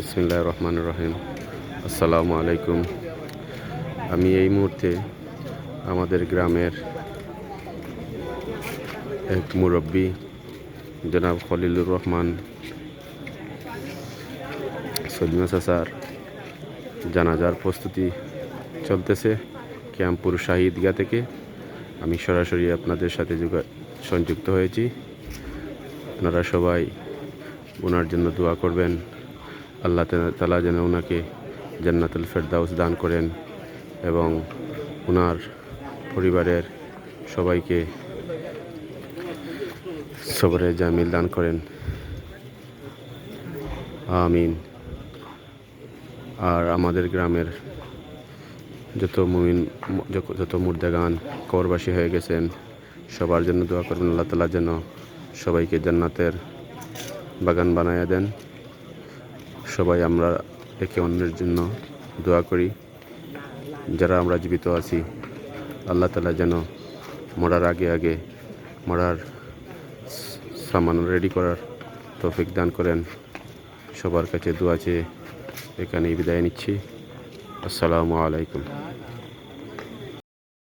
বিসমিল্লাহির রহমানির রহিম। আসসালামু আলাইকুম। আমি এই মুহূর্তে আমাদের গ্রামের এক মুরব্বী জনাব খলিলুর রহমান সলিমা চাচার জানাজার প্রস্তুতি চলতেছে ক্যাম্পুর শাহিদগাহ থেকে। আমি সরাসরি আপনাদের সাথে সংযুক্ত হয়েছি। আপনারা সবাই ওনার জন্য দোয়া করবেন। আল্লাহ তাআলা যেন ওনাকে জান্নাতুল ফেরদাউস দান করেন এবং ওনার পরিবারের সবাইকে সবরে জামিল দান করেন, আমিন। আর আমাদের গ্রামের যত মুর্দাগান কবরবাসী হয়ে গেছেন সবার জন্য দোয়া করবেন। আল্লাহ তাআলা যেন সবাইকে জান্নাতের বাগান বানায়া দেন। সবাই আমরা একে অন্যের জন্য দোয়া করি। যারা আমরা জীবিত আছি আল্লাহ তাআলা যেন মরার আগে মরার সামান রেডি করার তৌফিক দান করেন। সবার কাছে দোয়া চেয়ে এখানেই বিদায় নিচ্ছি। আসসালামু আলাইকুম।